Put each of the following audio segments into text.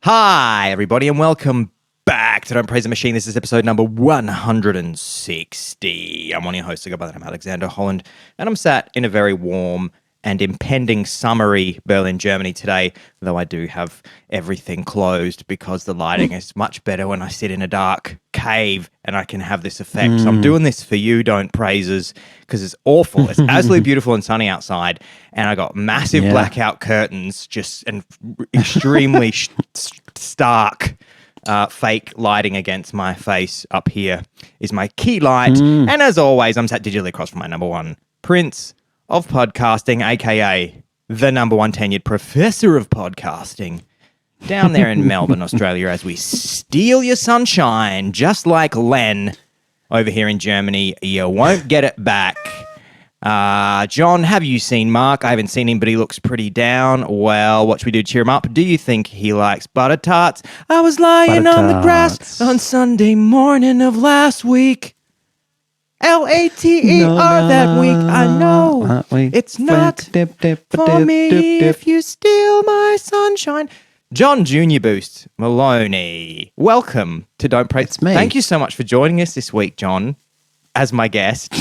Hi, everybody, and welcome back to Don't Praise the Machine. This is episode number 160. I'm one of your hosts. I go by the name Alexander Holland, and I'm sat in a very warm and impending summery Berlin, Germany today, though I do have everything closed because the lighting is much better when I sit in a dark cave and I can have this effect. So I'm doing this for you, Don't Praisers, because it's awful. It's absolutely beautiful and sunny outside, and I got massive blackout curtains and extremely stark fake lighting against my face. Up here is my key light, and as always, I'm sat digitally across from my number one prince of podcasting, aka the number one tenured professor of podcasting, down there in Melbourne, Australia, as we steal your sunshine, just like Len over here in Germany. You won't get it back. John, have you seen Mark? I haven't seen him, but he looks pretty down. Well, what should we do to cheer him up? Do you think he likes butter tarts? I was lying on the grass on Sunday morning of last week. Later that week. I know it's not for me if you steal my sunshine. John Junior Boost Maloney, welcome to Don't Praise. It's me. Thank you so much for joining us this week, John, as my guest.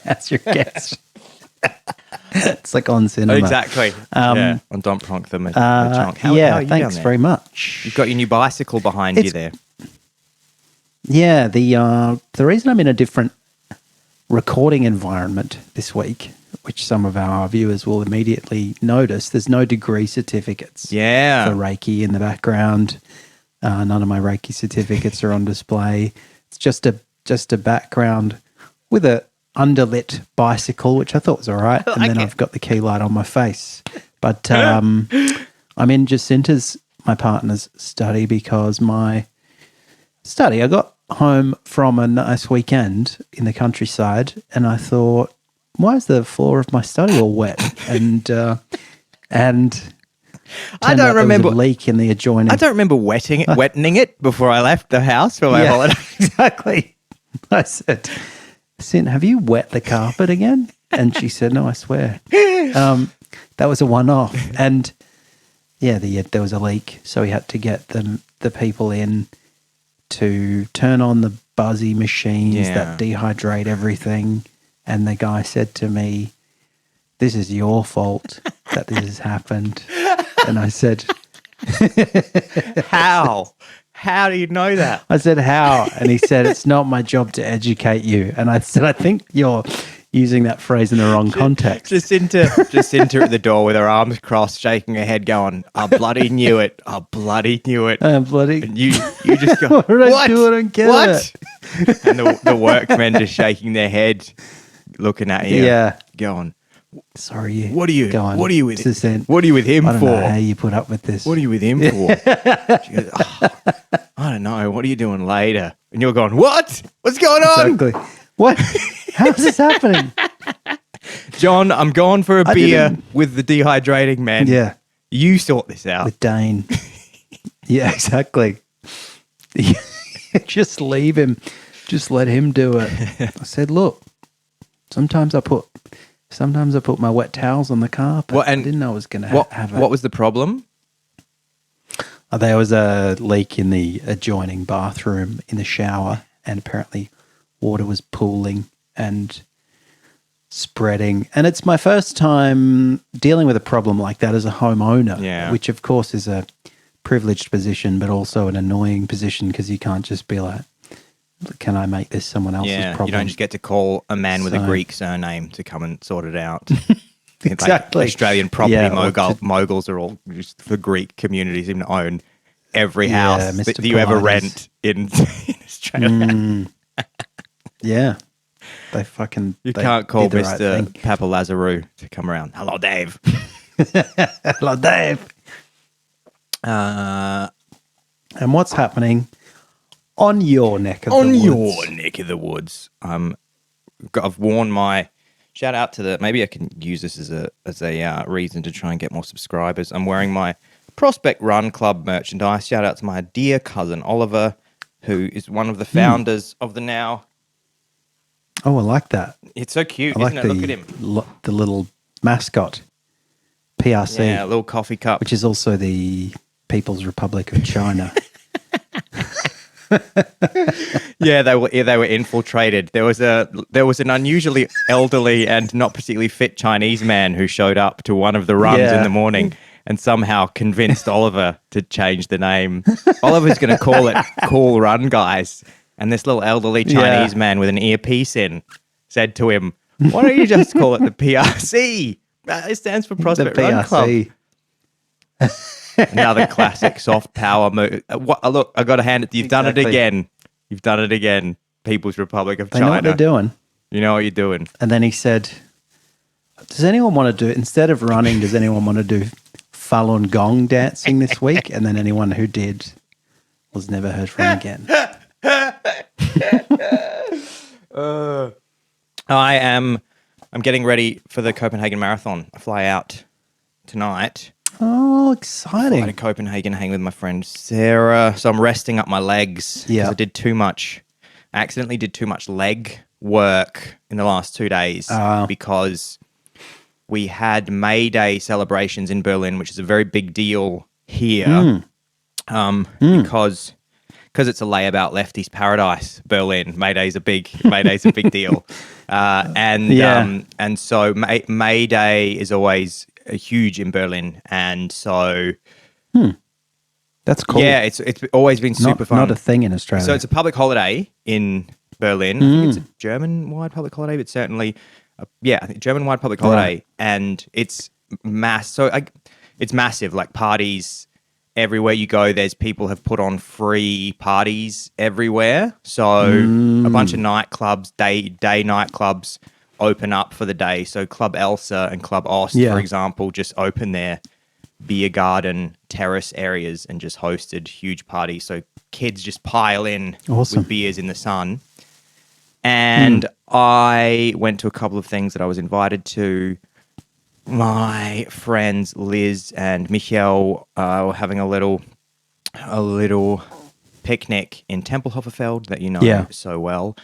That's your guess. It's like on cinema. Exactly. On Don't Pronk the Chonk. How are you thanks very much. You've got your new bicycle behind you there. Yeah, the reason I'm in a different recording environment this week, which some of our viewers will immediately notice, there's no degree certificates for Reiki in the background. None of my Reiki certificates are on display. It's just a background with a underlit bicycle, which I thought was all right. And then I've got the key light on my face. But I'm in Jacinta's, my partner's study, because I got home from a nice weekend in the countryside, and I thought, why is the floor of my study all wet? And I don't remember a leak in the adjoining. I don't remember wetting it before I left the house for my holiday. Exactly. I said, Sin, have you wet the carpet again? And she said, no, I swear. That was a one-off. And there was a leak, so we had to get the people in to turn on the buzzy machines that dehydrate everything. And the guy said to me, this is your fault that this has happened. And I said, how? How do you know that? I said, how? And he said, it's not my job to educate you. And I said, I think you're using that phrase in the wrong context. Jacinta at the door with her arms crossed, shaking her head, going, I bloody knew it. I bloody knew it. And you just go, what did I do? I don't get it. And the workmen just shaking their head, looking at you, going, sorry. What are you with him I for? don't know how you put up with this. What are you with him for? She goes, I don't know. What are you doing later? And you're going, what? What's going on? Exactly. What? How's this happening? John, I'm going for a beer with the dehydrating man. Yeah. You sort this out. With Dane. Yeah, exactly. Just leave him. Just let him do it. I said, look, sometimes I put my wet towels on the carpet. I didn't know I was going to have it. What was the problem? There was a leak in the adjoining bathroom in the shower, and apparently water was pooling and spreading. And it's my first time dealing with a problem like that as a homeowner, which of course is a privileged position, but also an annoying position because you can't just be like, can I make this someone else's problem? You don't just get to call a man with a Greek surname to come and sort it out. Exactly. Like Australian property moguls are all just the Greek community seem to own every house that you ever rent in Australia. Yeah. They fucking... You can't call Mr. Papalazarou to come around. Hello, Dave. Hello, Dave. And what's happening on your neck of the woods? On your neck of the woods. I've worn my... Shout out to maybe I can use this as a reason to try and get more subscribers. I'm wearing my Prospect Run Club merchandise. Shout out to my dear cousin Oliver, who is one of the founders of the now. Oh, I like that. It's so cute, isn't it? Look at him. The little mascot, PRC. Yeah, a little coffee cup. Which is also the People's Republic of China. Yeah, they were infiltrated. There was an unusually elderly and not particularly fit Chinese man who showed up to one of the runs in the morning and somehow convinced Oliver to change the name. Oliver's going to call it Cool Run Guys. And this little elderly Chinese man with an earpiece in said to him, "Why don't you just call it the PRC? It stands for Prospect Run Club." Another classic soft power move. Look, I got to hand it. You've done it again. You've done it again. People's Republic of China. They know what they're doing. You know what you're doing. And then he said, "Does anyone want to do, instead of running, does anyone want to do Falun Gong dancing this week?" And then anyone who did was never heard from again. I'm getting ready for the Copenhagen Marathon. I fly out tonight. Oh, exciting. Fly to Copenhagen, hang with my friend Sarah. So I'm resting up my legs because I did too much. I accidentally did too much leg work in the last 2 days because we had May Day celebrations in Berlin, which is a very big deal here because it's a layabout lefties paradise. Berlin, May Day's a big deal, and so May Day is always huge in Berlin, and so that's cool. Yeah, it's always been super fun. Not a thing in Australia. So it's a public holiday in Berlin. I think it's a German-wide public holiday, but certainly, I think German-wide public holiday, and it's it's massive. Like parties everywhere you go. There's people have put on free parties everywhere. So a bunch of nightclubs, day nightclubs, open up for the day. So Club Elsa and Club Ost, for example, just open their beer garden terrace areas and just hosted huge parties. So kids just pile in with beers in the sun. And I went to a couple of things that I was invited to. My friends Liz and Michael were having a little picnic in Tempelhoferfeld that you know so well.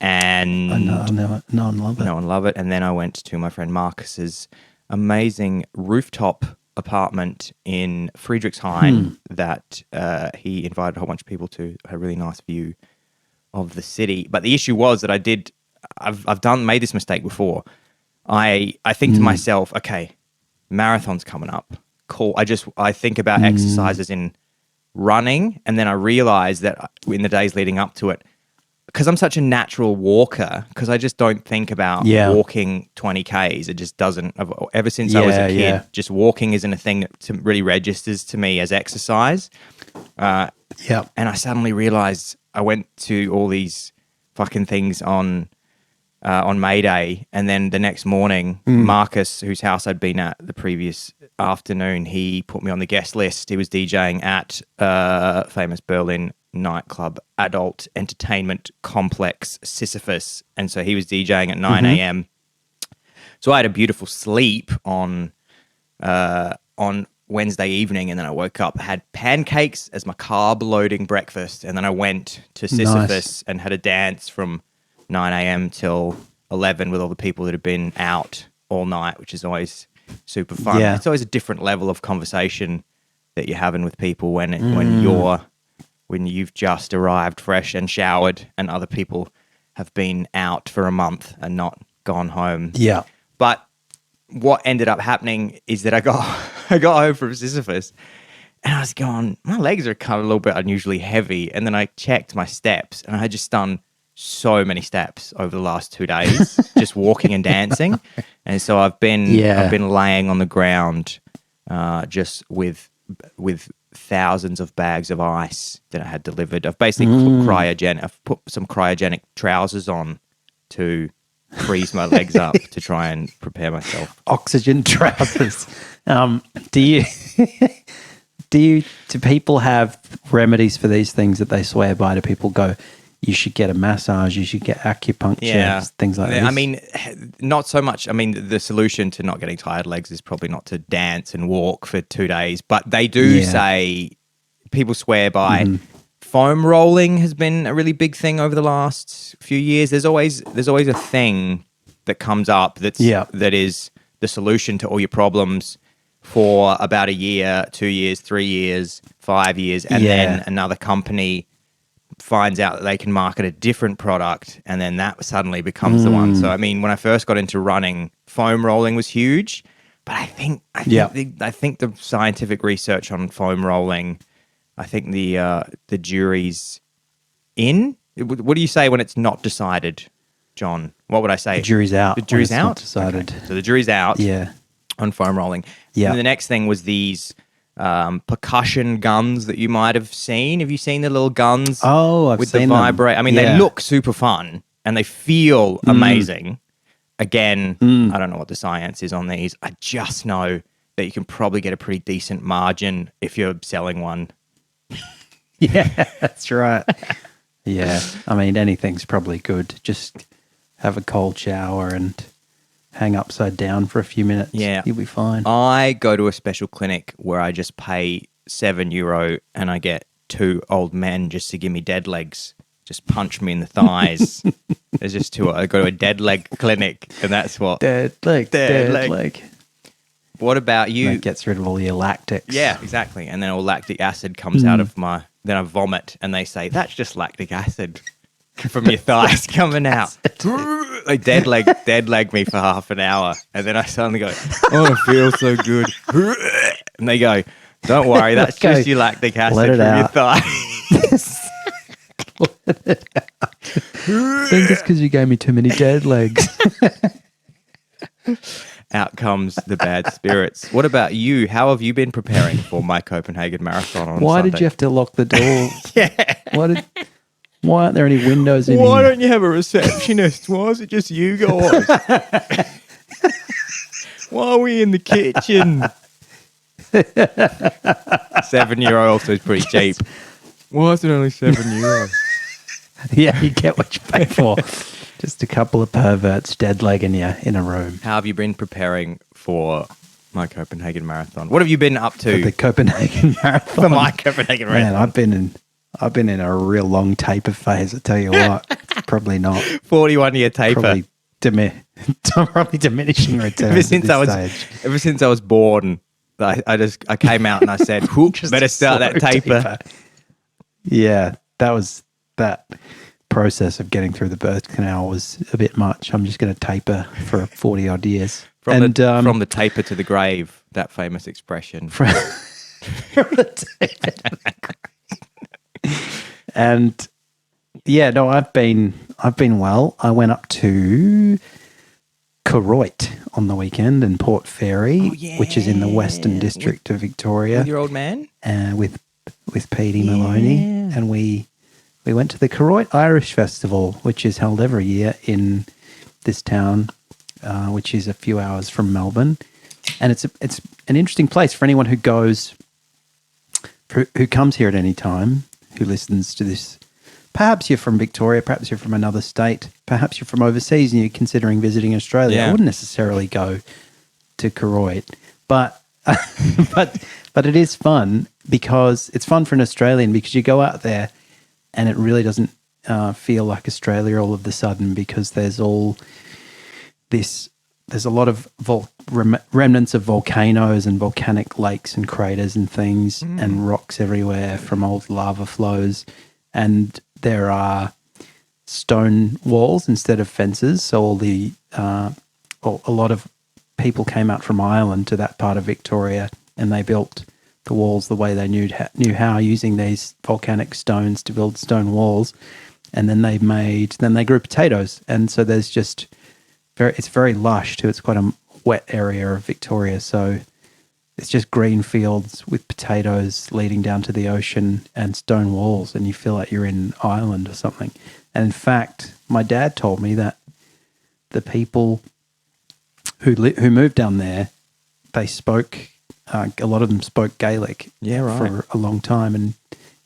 And I know and love it. Know and love it. And then I went to my friend Marcus's amazing rooftop apartment in Friedrichshain that he invited a whole bunch of people to. Had a really nice view of the city. But the issue was that I've made this mistake before. I think to myself, okay, marathon's coming up. Cool. I think about exercises in running, and then I realize that in the days leading up to it, because I'm such a natural walker, because I just don't think about walking 20 Ks. It just doesn't. Ever since I was a kid, just walking isn't a thing that really registers to me as exercise. And I suddenly realized I went to all these fucking things on May Day, and then the next morning, Marcus, whose house I'd been at the previous afternoon, he put me on the guest list. He was DJing at famous Berlin nightclub adult entertainment complex Sisyphus, and so he was DJing at 9 a.m. So I had a beautiful sleep on Wednesday evening, and then I woke up, had pancakes as my carb loading breakfast, and then I went to Sisyphus and had a dance from 9 a.m. till 11 with all the people that have been out all night, which is always super fun. It's always a different level of conversation that you're having with people when you've just arrived fresh and showered, and other people have been out for a month and not gone home. Yeah. But what ended up happening is that I got home from Sisyphus, and I was going, my legs are kind of a little bit unusually heavy. And then I checked my steps, and I had just done so many steps over the last 2 days, just walking and dancing. And so I've been laying on the ground just with thousands of bags of ice that I had delivered. I've basically put some cryogenic trousers on to freeze my legs up to try and prepare myself. Oxygen trousers. Do people have remedies for these things that they swear by? Do people go, you should get a massage, you should get acupuncture, things like that? I mean, not so much. I mean, the solution to not getting tired legs is probably not to dance and walk for 2 days, but they do say, people swear by foam rolling has been a really big thing over the last few years. There's always a thing that comes up that is the solution to all your problems. for about a year, 2 years, 3 years, 5 years, and then another company finds out that they can market a different product, and then that suddenly becomes the one. So, I mean, when I first got into running, foam rolling was huge, but I think the scientific research on foam rolling, I think the jury's in. What do you say when it's not decided, John? What would I say? The jury's out. The jury's out? Not decided. Okay. So the jury's out on foam rolling. Yeah. And the next thing was these percussion guns that you might have seen. Have you seen the little guns? Oh, I've with seen the vibrate. them. I mean, they look super fun and they feel amazing. Again, I don't know what the science is on these. I just know that you can probably get a pretty decent margin if you're selling one. Yeah, that's right. Yeah, I mean, anything's probably good. Just have a cold shower and hang upside down for a few minutes. Yeah. You'll be fine. I go to a special clinic where I just pay €7 and I get 2 old men just to give me dead legs, just punch me in the thighs. There's just 2. I go to a dead leg clinic, and that's what. Dead leg. What about you? That gets rid of all your lactics. Yeah, exactly. And then all lactic acid comes out of my. Then I vomit, and they say that's just lactic acid from your thighs coming out. They dead leg me for half an hour, and then I suddenly go, "Oh, I feel so good." And they go, "Don't worry, that's just your lactic acid from your thighs." I think it's because you gave me too many dead legs. Out comes the bad spirits. What about you? How have you been preparing for my Copenhagen Marathon on Why Sunday? did you have to lock the door? Yeah. Why aren't there any windows in Why here? don't you have a receptionist? Why is it just you guys? Why are we in the kitchen? 7-year-old also is pretty cheap. Why is it only €7? Yeah, you get what you pay for. Just a couple of perverts dead legging you in a room. How have you been preparing for my Copenhagen Marathon? What have you been up to? For the Copenhagen Marathon. For my Copenhagen Marathon. Man, I've been in a real long taper phase, I tell you what. Probably not. 41-year taper. Probably diminishing returns Ever since I was born, I came out and I said, better start that taper. Yeah, that process of getting through the birth canal was a bit much. I'm just going to taper for 40 odd years. From the taper to the grave, that famous expression. From the taper to the grave. And yeah, no, I've been well. I went up to Koroit on the weekend in Port Fairy, which is in the Western District of Victoria. With your old man? With Petey Maloney. And we went to the Koroit Irish Festival, which is held every year in this town, which is a few hours from Melbourne. And it's an interesting place for anyone who comes here at any time, who listens to this. Perhaps you're from Victoria, perhaps you're from another state, perhaps you're from overseas and you're considering visiting Australia. Yeah. I wouldn't necessarily go to Koroit, but it is fun because it's fun for an Australian because you go out there and it really doesn't feel like Australia all of a sudden because there's all this. There's a lot of remnants of volcanoes and volcanic lakes and craters and things and rocks everywhere from old lava flows, and there are stone walls instead of fences. So a lot of people came out from Ireland to that part of Victoria, and they built the walls the way they knew how, using these volcanic stones to build stone walls. And then they grew potatoes. And so there's just it's very lush too. It's quite a wet area of Victoria. So it's just green fields with potatoes leading down to the ocean and stone walls. And you feel like you're in Ireland or something. And in fact, my dad told me that the people who moved down there, they spoke, a lot of them spoke Gaelic for a long time. And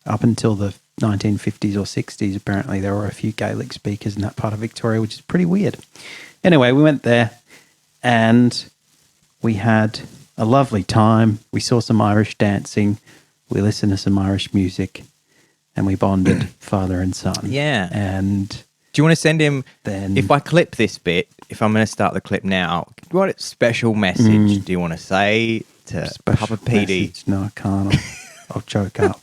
up until the 1950s or 60s, apparently, there were a few Gaelic speakers in that part of Victoria, which is pretty weird. Anyway, we went there and we had a lovely time. We saw some Irish dancing. We listened to some Irish music and we bonded father and son. Yeah. And do you want to send him, then, if I clip this bit, if I'm going to start the clip now, what special message do you want to say to Special Papa PD. message. No, I can't. I'll choke up.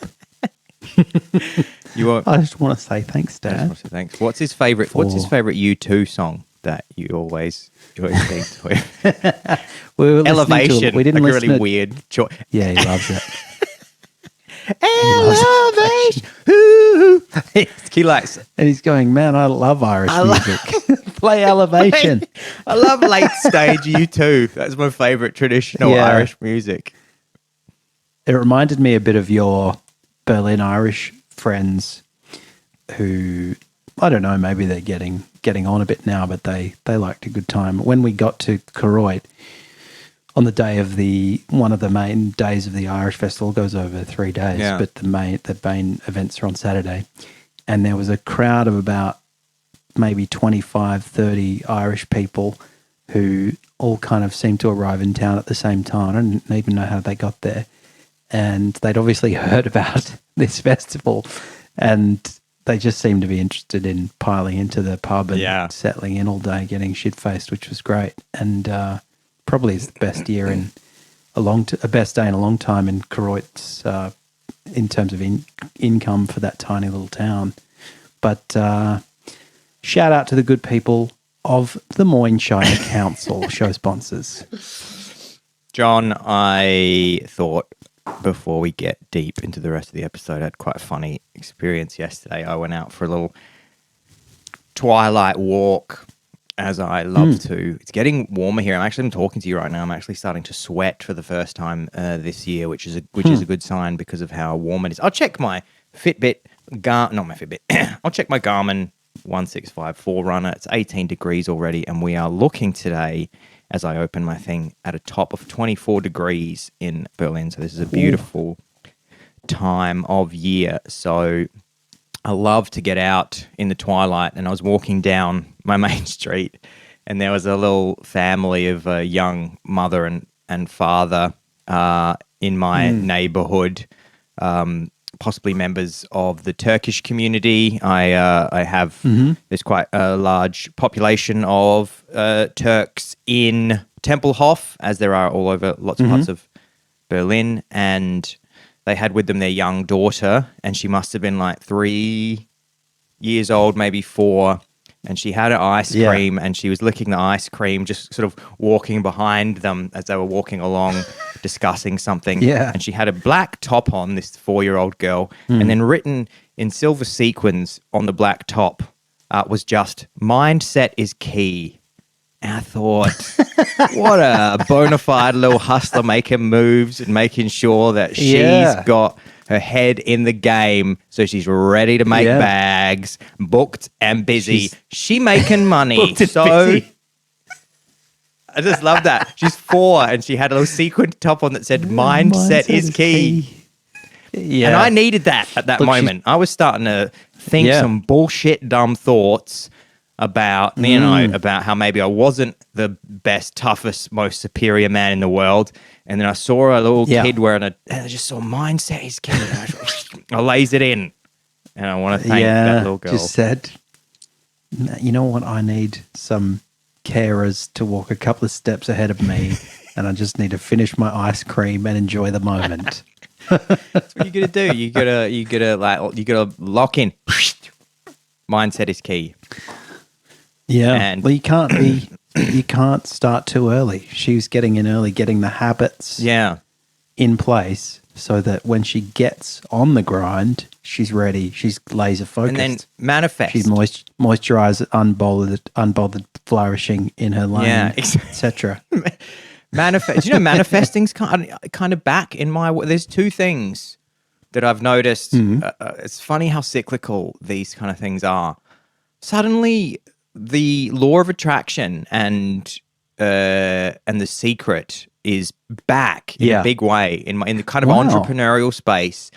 You want? I just want to say thanks, I just Dad. want to say thanks. What's his favorite U2 song that you always think with? We were listening to Elevation. it. We didn't like a listen really to weird choice. Yeah, he loves it. Elevation. Ooh. He likes. And he's going, man, I love Irish music. Play Elevation. I love late stage U2. That's my favorite traditional Yeah. Irish music. It reminded me a bit of your Berlin Irish friends who, I don't know, maybe they're getting on a bit now, but they liked a good time. When we got to Koroit, on the day of one of the main days of the Irish Festival, goes over 3 days, Yeah. but the main events are on Saturday. And there was a crowd of about maybe 25, 30 Irish people who all kind of seemed to arrive in town at the same time. I didn't even know how they got there. And they'd obviously heard about this festival, and they just seemed to be interested in piling into the pub and settling in all day, getting shit-faced, which was great. And probably is the best year in a best day in a long time in Koroit's in terms of income for that tiny little town. But shout out to the good people of the Moyne-Shire Council, show sponsors. John, I thought before we get deep into the rest of the episode, I had quite a funny experience yesterday. I went out for a little twilight walk, as I love to. It's getting warmer here. I'm talking to you right now. I'm actually starting to sweat for the first time this year, which is a good sign because of how warm it is. I'll check my Fitbit, not my Fitbit. I'll check my Garmin 165 Forerunner. It's 18 degrees already, and we are looking today, as I open my thing, at a top of 24 degrees in Berlin. So this is a beautiful time of year. So I love to get out in the twilight, and I was walking down my main street, and there was a little family of a young mother and father in my neighborhood, possibly members of the Turkish community. I have there's quite a large population of Turks in Tempelhof, as there are all over lots of parts of Berlin, and they had with them their young daughter, and she must have been like 3 years old, maybe 4, and she had an ice cream, and she was licking the ice cream, just sort of walking behind them as they were walking along, discussing something. Yeah. And she had a black top on, this 4-year-old girl, and then written in silver sequins on the black top was just, "Mindset is key." And I thought, what a bona fide little hustler making moves and making sure that she's got her head in the game, so she's ready to make bags, booked and busy. She making money. So I just love that. She's 4 and she had a little sequined top on that said, "Mindset is key." Yeah. And I needed that at that moment. I was starting to think some bullshit, dumb thoughts about, about how maybe I wasn't the best, toughest, most superior man in the world. And then I saw a little kid wearing and I just saw "Mindset is key." I lays it in. And I want to thank that little girl. Just said, you know what? I need some carers to walk a couple of steps ahead of me, and I just need to finish my ice cream and enjoy the moment. That's what you gotta do. You gotta lock in. Mindset is key. Yeah. And well, you can't start too early. She was getting in early, getting the habits in place so that when she gets on the grind, she's ready. She's laser focused. And then manifest. She's moisturized, unbothered, flourishing in her lane, etc. Manifest. Do you know manifesting's kind of back in my? There's 2 things that I've noticed. It's funny how cyclical these kind of things are. Suddenly, the law of attraction and The Secret is back in a big way in the kind of entrepreneurial space.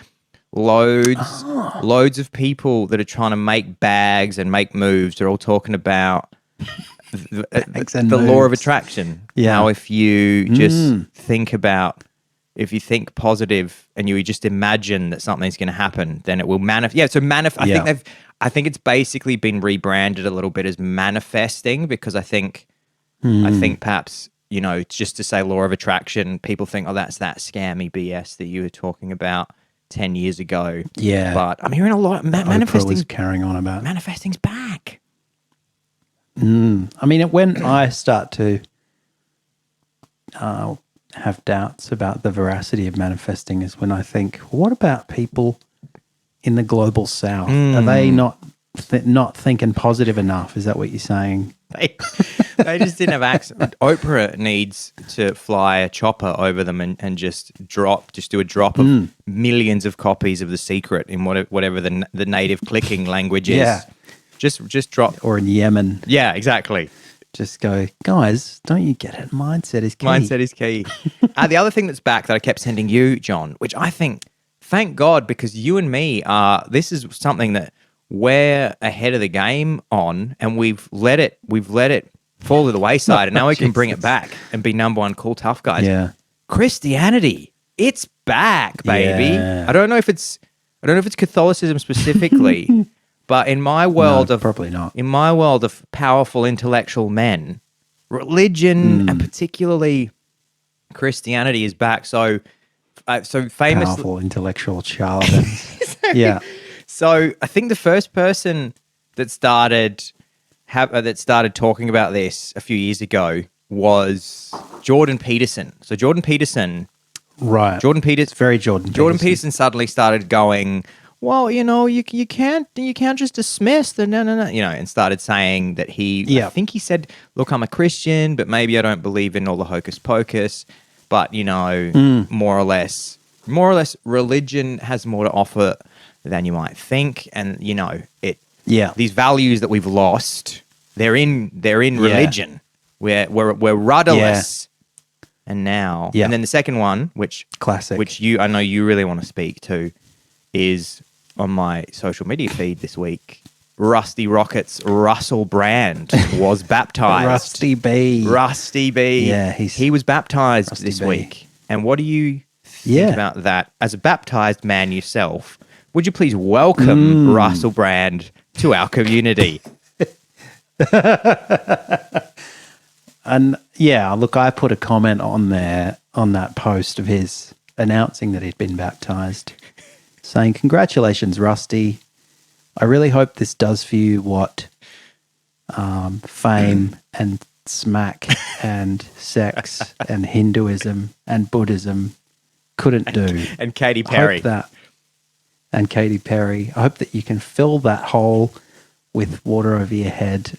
Loads of people that are trying to make bags and make moves. They're all talking about the law of attraction. Yeah. How if you just if you think positive and you just imagine that something's going to happen, then it will manifest. Yeah. So I think it's basically been rebranded a little bit as manifesting, because I think perhaps just to say law of attraction, people think, oh, that's that scammy BS that you were talking about 10 years ago. Yeah. But I'm hearing a lot of Oprah was carrying on about. Manifesting's back. I mean, when I start to have doubts about the veracity of manifesting is when I think, what about people in the global south? Are they not thinking positive enough? Is that what you're saying? They just didn't have access. Oprah needs to fly a chopper over them and just do a drop of millions of copies of The Secret in whatever the native clicking language is. Yeah. Just drop. Or in Yemen. Yeah, exactly. Just go, guys, don't you get it? Mindset is key. Mindset is key. The other thing that's back that I kept sending you, John, which I think, thank God, because you and me this is something that we're ahead of the game on, and we've let it fall to the wayside, and now we can bring it back and be number one cool tough guys. Yeah. Christianity, it's back, baby. Yeah. I don't know if it's Catholicism specifically, but in my world probably not. In my world of powerful intellectual men, religion and particularly Christianity is back. So famously, Powerful intellectual charlatans. Yeah. So I think the first person that started talking about this a few years ago was Jordan Peterson. So Jordan Peterson, Right. Jordan Peterson suddenly started going, well, you can't just dismiss the no, and started saying that I think he said, look, I'm a Christian, but maybe I don't believe in all the hocus pocus, but more or less religion has more to offer than you might think, and these values that we've lost, they're in religion. We're rudderless, and now and then the second one, which I know you really want to speak to, is on my social media feed this week. Rusty Rockets Russell Brand was baptized. Rusty B. Yeah, he was baptized Rusty this week. And what do you think about that? As a baptized man yourself, would you please welcome Russell Brand to our community? And look, I put a comment on there on that post of his announcing that he'd been baptized, saying, "Congratulations, Rusty. I really hope this does for you what fame and smack and sex and Hinduism and Buddhism couldn't do." And Katy Perry. I hope that you can fill that hole with water over your head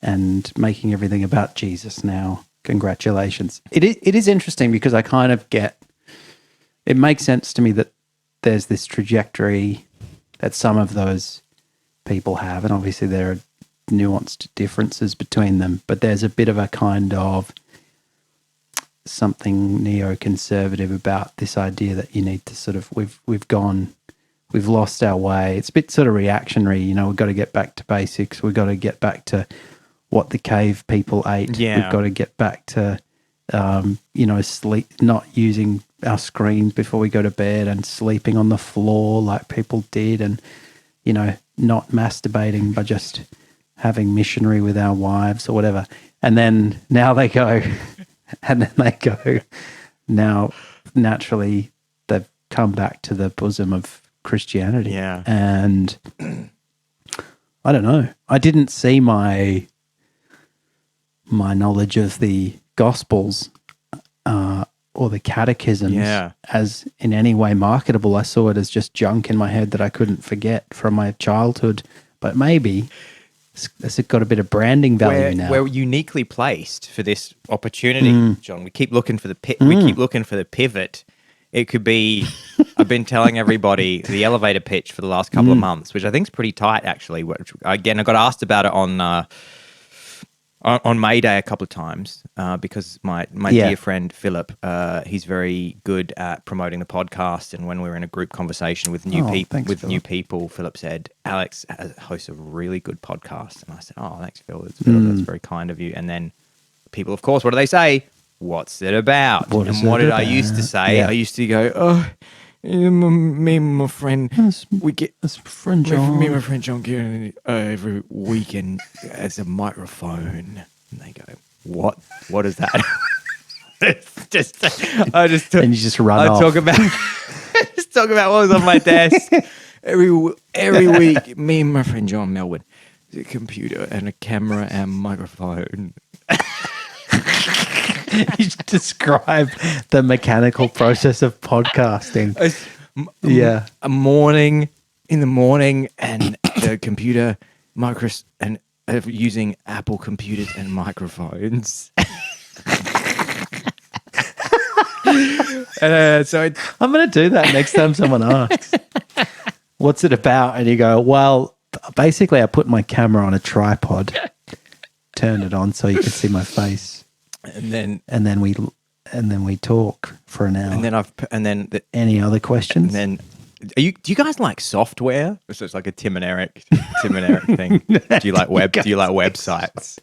and making everything about Jesus now. Congratulations. It is interesting because I kind of it makes sense to me that there's this trajectory that some of those people have, and obviously there are nuanced differences between them, but there's a bit of a kind of something neoconservative about this idea that you need to sort of, we've lost our way. It's a bit sort of reactionary, we've got to get back to basics. We've got to get back to what the cave people ate. Yeah. We've got to get back to, sleep, not using our screens before we go to bed and sleeping on the floor like people did, and, not masturbating by just having missionary with our wives or whatever. And then now they go, now naturally they've come back to the bosom of Christianity. Yeah. And I don't know. I didn't see my knowledge of the Gospels or the catechisms as in any way marketable. I saw it as just junk in my head that I couldn't forget from my childhood. But maybe it's got a bit of branding value now. We're uniquely placed for this opportunity, John. We keep looking for the pivot. It could be, I've been telling everybody the elevator pitch for the last couple of months, which I think is pretty tight, actually. Which, again, I got asked about it on May Day a couple of times because my dear friend Philip, he's very good at promoting the podcast. And when we were in a group conversation with new people, Philip said, "Alex hosts a really good podcast." And I said, "Oh, thanks, Phil. That's very kind of you." And then people, of course, what do they say? What's it about? What did I used to say? Yeah. I used to go, "Oh, me and my friend, we get friend John. Me and my friend John get every weekend as a microphone." And they go, What is that? It's just, I just And you just run off. talk about just talk about what was on my desk every week. Me and my friend John Melwood, a computer and a camera and microphone. You describe the mechanical process of podcasting. Yeah. In the morning, and the computer, and using Apple computers and microphones. So I'm going to do that next time someone asks, what's it about? And you go, well, basically I put my camera on a tripod, turned it on so you could see my face. and And then we talk for an hour. Any other questions? And then, do you guys like software? So it's like a Tim and Eric thing. Do you like websites? Do you like websites?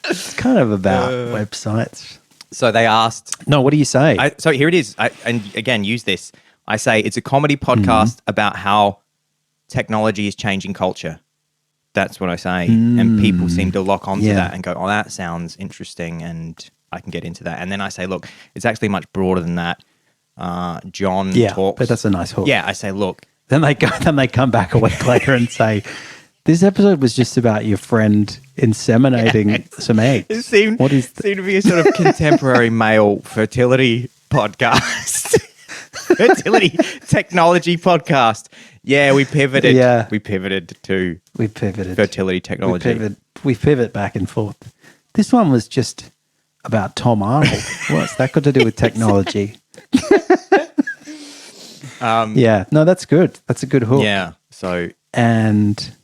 It's kind of about websites. So they asked. No, what do you say? So here it is. And again, use this. I say it's a comedy podcast about how technology is changing culture. That's what I say. And people seem to lock onto that and go, oh, that sounds interesting, and I can get into that. And then I say, look, it's actually much broader than that. John talks. But that's a nice hook. Yeah, I say, look. Then they come back a week later and say, this episode was just about your friend inseminating some eggs. It seemed to be a sort of contemporary male fertility podcast. Fertility technology podcast. Yeah, we pivoted. Yeah. We pivoted to fertility technology. We pivot back and forth. This one was just about Tom Arnold. What's that got to do with technology? Yeah, no, that's good. That's a good hook. Yeah. So and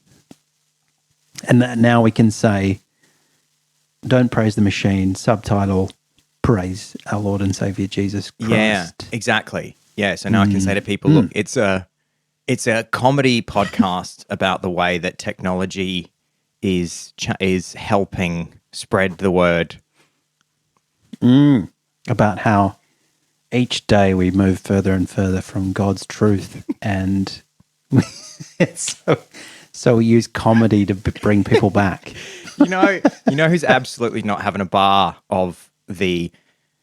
now we can say, don't praise the machine. Subtitle: praise our Lord and Savior Jesus Christ. Yeah, exactly. Yeah. So now I can say to people, look, it's a comedy podcast about the way that technology is helping spread the word. About how each day we move further and further from God's truth, and so we use comedy to bring people back. You know who's absolutely not having a bar of the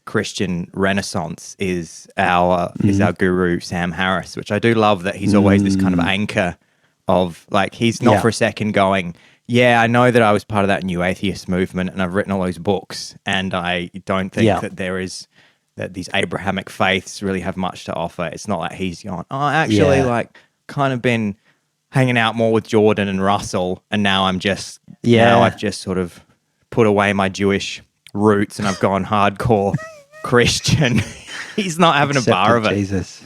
Christian Renaissance is our guru Sam Harris, which I do love that he's always this kind of anchor of, like, he's not for a second going, yeah, I know that I was part of that new atheist movement and I've written all those books, and I don't think that these Abrahamic faiths really have much to offer. It's not like he's going, oh, actually, like, kind of been hanging out more with Jordan and Russell, and now I've just sort of put away my Jewish roots and I've gone hardcore Christian. He's not having a bar of it. Jesus.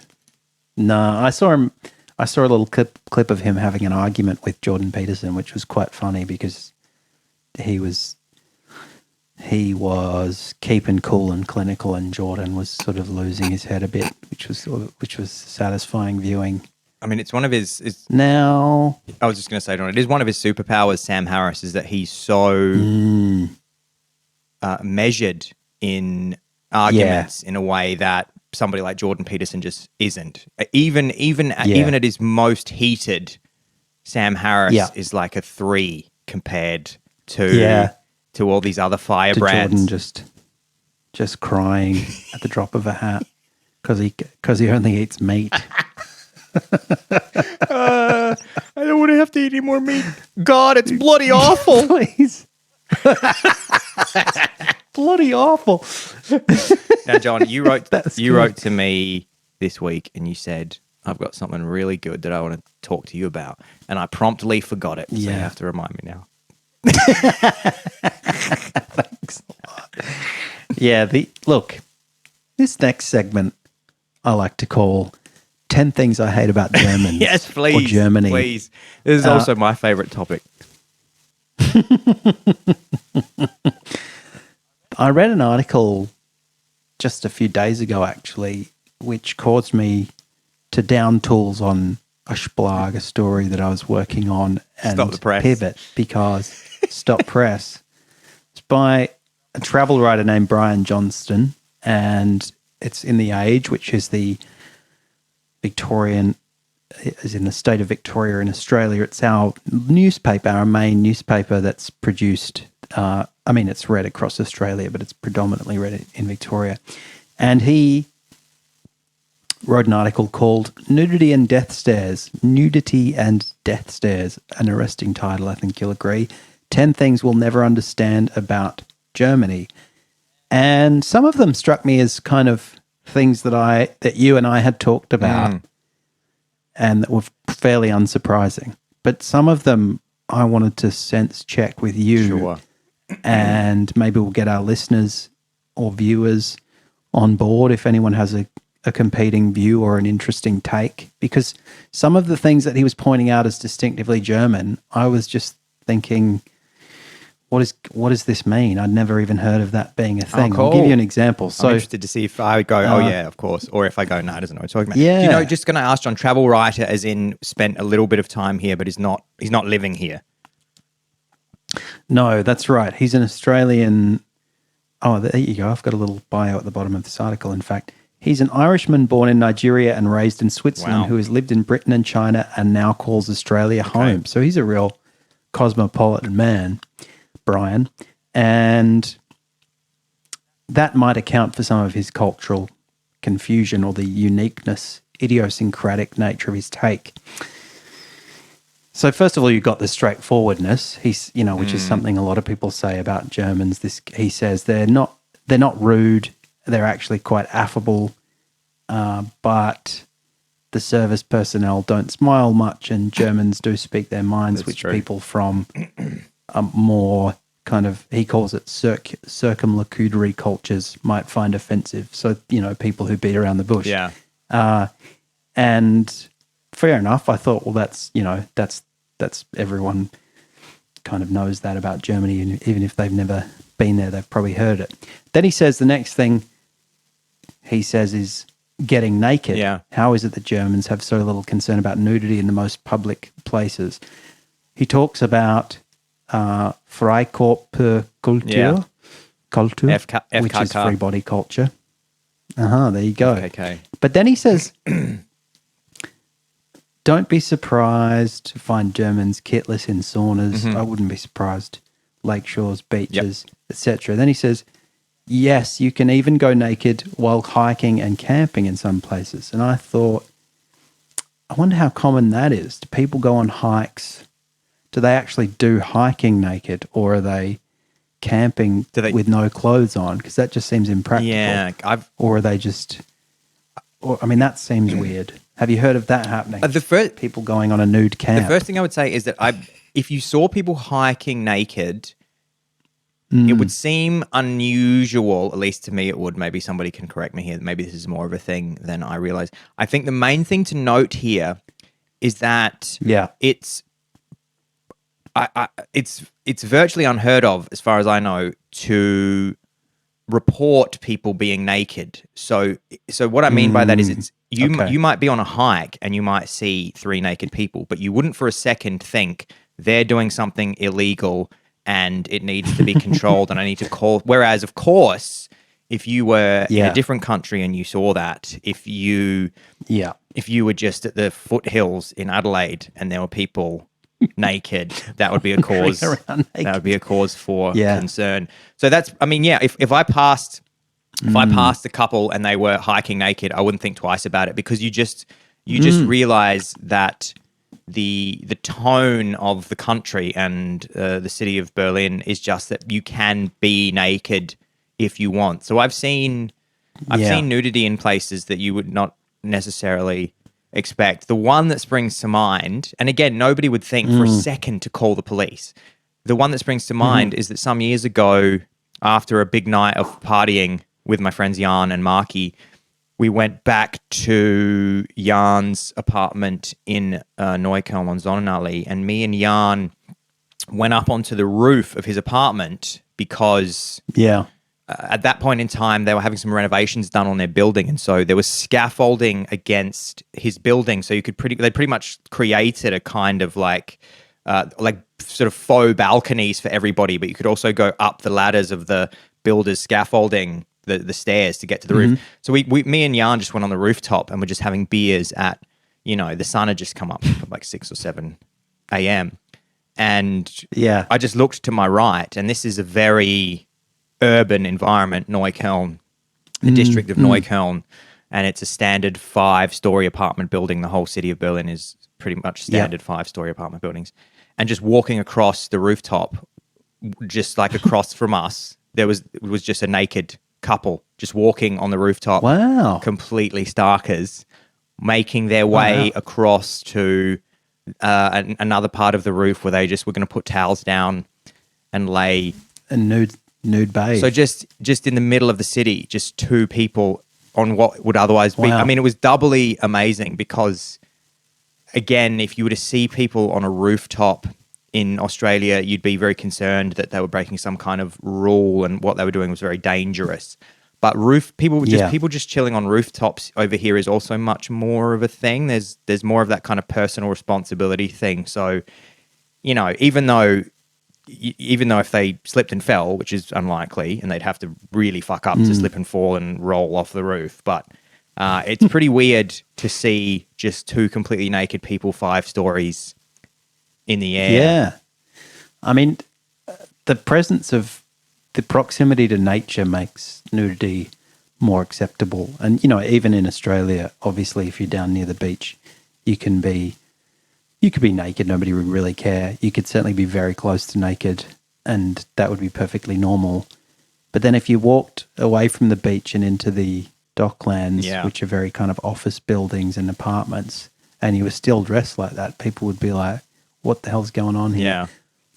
No, I saw a little clip of him having an argument with Jordan Peterson, which was quite funny because he was keeping cool and clinical, and Jordan was sort of losing his head a bit, which was satisfying viewing. I mean, it's one of his. Now, I was just going to say, John, it is one of his superpowers. Sam Harris is that he's so measured in arguments in a way that somebody like Jordan Peterson just isn't. Even at his most heated, Sam Harris is like a 3 compared to all these other firebrands. Jordan just crying at the drop of a hat because he only eats meat. I don't want to have to eat any more meat. God, it's bloody awful. Please. Bloody awful. Now, John, you wrote to me this week and you said, I've got something really good that I want to talk to you about. And I promptly forgot it. So you have to remind me now. Thanks a lot. Yeah, this next segment I like to call 10 Things I Hate About Germans. Yes, please. Or Germany. Please. This is also my favorite topic. I read an article just a few days ago, actually, which caused me to down tools on a Splag, a story that I was working on, and Stop the press. pivot because Stop Press. It's by a travel writer named Brian Johnston, and it's in The Age, which is the Victorian is in the state of Victoria in Australia. It's our newspaper, our main newspaper that's produced. It's read across Australia, but it's predominantly read in Victoria. And he wrote an article called Nudity and Death Stares. Nudity and Death Stares, an arresting title, I think you'll agree. 10 Things We'll Never Understand About Germany. And some of them struck me as kind of things that you and I had talked about and that were fairly unsurprising. But some of them I wanted to sense check with you. Sure. And maybe we'll get our listeners or viewers on board if anyone has a competing view or an interesting take. Because some of the things that he was pointing out as distinctively German, I was just thinking, what does this mean? I'd never even heard of that being a thing. Cool. I'll give you an example. So, I'm interested to see if I go, oh yeah, of course, or if I go, no, I doesn't know what you're talking about. Yeah. Do you know, just going to ask John, travel writer as in spent a little bit of time here, but he's not living here. No, that's right. He's an Australian. Oh, there you go. I've got a little bio at the bottom of this article. In fact, he's an Irishman born in Nigeria and raised in Switzerland who has lived in Britain and China and now calls Australia home. So he's a real cosmopolitan man, Brian. And that might account for some of his cultural confusion or the uniqueness, idiosyncratic nature of his take. So first of all, you've got the straightforwardness. Which is something a lot of people say about Germans. He says they're not rude. They're actually quite affable, but the service personnel don't smile much, and Germans do speak their minds, That's which true. people from more kind of, he calls it circumlocutory cultures might find offensive. So, people who beat around the bush. Yeah. And fair enough. I thought, well, that's everyone kind of knows that about Germany, and even if they've never been there, they've probably heard it. Then he says the next thing he says is getting naked. Yeah. How is it that Germans have so little concern about nudity in the most public places? He talks about Freikörperkultur, Yeah. culture, FKK. which is free body culture. There you go. Okay. But then he says, don't be surprised to find Germans kitless in saunas. I wouldn't be surprised. Lake shores, beaches, etc. Then he says, yes, you can even go naked while hiking and camping in some places. And I thought, I wonder how common that is. Do people go on hikes? Do they actually do hiking naked, or are they camping with no clothes on? Because that just seems impractical. Yeah. Or are they just... that seems weird. Have you heard of that happening? People going on a nude camp. The first thing I would say is that if you saw people hiking naked, it would seem unusual, at least to me it would. Maybe somebody can correct me here. Maybe this is more of a thing than I realize. I think the main thing to note here is that it's virtually unheard of, as far as I know, to report people being naked. So what I mean by that is you might be on a hike and you might see 3 naked people, but you wouldn't for a second think they're doing something illegal and it needs to be controlled and I need to call. Whereas, of course, if you were in a different country and you saw that, if you were just at the foothills in Adelaide and there were people naked, that would be a cause. That would be a cause for concern. So that's, if I passed a couple and they were hiking naked, I wouldn't think twice about it, because you just realize that the tone of the country and the city of Berlin is just that you can be naked if you want. So I've seen nudity in places that you would not necessarily expect. The one that springs to mind, and again, nobody would think for a second to call the police. The one that springs to mind is that some years ago, after a big night of partying with my friends Jan and Marky, we went back to Jan's apartment in Neukölln on Sonnenallee, and me and Jan went up onto the roof of his apartment because at that point in time, they were having some renovations done on their building, and so there was scaffolding against his building. So they pretty much created a kind of like sort of faux balconies for everybody, but you could also go up the ladders of the builder's scaffolding, the stairs to get to the roof. So me and Jan just went on the rooftop and were just having beers at the sun had just come up at like 6 or 7 a.m. And Yeah. I just looked to my right, and this is a very urban environment, Neukölln, the district of Neukölln, and it's a standard 5-story apartment building. The whole city of Berlin is pretty much standard 5-story apartment buildings. And just walking across the rooftop, just like across from us, it was just a naked couple just walking on the rooftop. Wow. Completely starkers, making their way across to another part of the roof where they just were going to put towels down and lay A nude bathe. so just in the middle of the city, just 2 people on what would otherwise be. Wow. I mean, it was doubly amazing because, again, if you were to see people on a rooftop in Australia, you'd be very concerned that they were breaking some kind of rule and what they were doing was very dangerous. But people just chilling on rooftops over here is also much more of a thing. There's more of that kind of personal responsibility thing. So, even though if they slipped and fell, which is unlikely, and they'd have to really fuck up to slip and fall and roll off the roof, but it's pretty weird to see just 2 completely naked people 5 stories in the air. Yeah. I mean, the proximity to nature makes nudity more acceptable. And, even in Australia, obviously, if you're down near the beach, you could be naked. Nobody would really care. You could certainly be very close to naked, and that would be perfectly normal. But then if you walked away from the beach and into the docklands, which are very kind of office buildings and apartments, and you were still dressed like that, people would be like, what the hell's going on here? Yeah.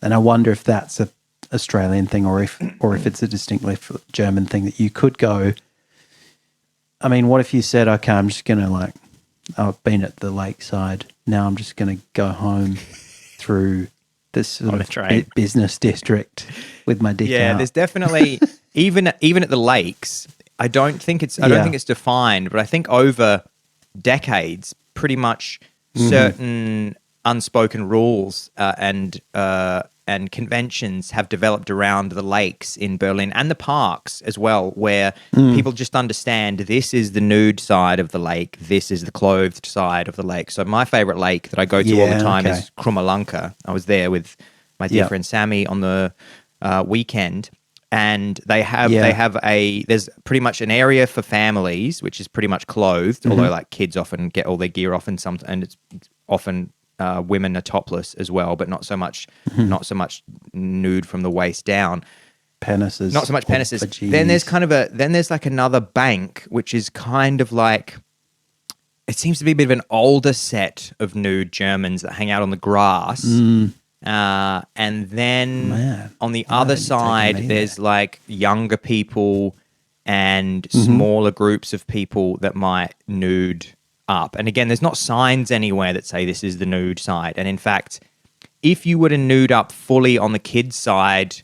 And I wonder if that's a Australian thing or if it's a distinctly German thing that you could go, I mean, what if you said, okay, I'm just going to I've been at the lakeside. Now I'm just going to go home through this sort of business district with my dick out. Yeah, there's definitely, even at the lakes, I don't think it's defined, but I think over decades, pretty much certain unspoken rules and conventions have developed around the lakes in Berlin and the parks as well, where people just understand this is the nude side of the lake, this is the clothed side of the lake. So my favorite lake that I go to all the time is Krummelanke. I was there with my dear friend Sammy on the weekend, and there's pretty much an area for families which is pretty much clothed, although like kids often get all their gear off and it's often women are topless as well, but not so much nude from the waist down. Penises. Not so much penises. Then there's like another bank, which is kind of like, it seems to be a bit of an older set of nude Germans that hang out on the grass. And then on the other side, there's like younger people and smaller groups of people that might nude up. And again, there's not signs anywhere that say this is the nude side. And in fact, if you were to nude up fully on the kids side,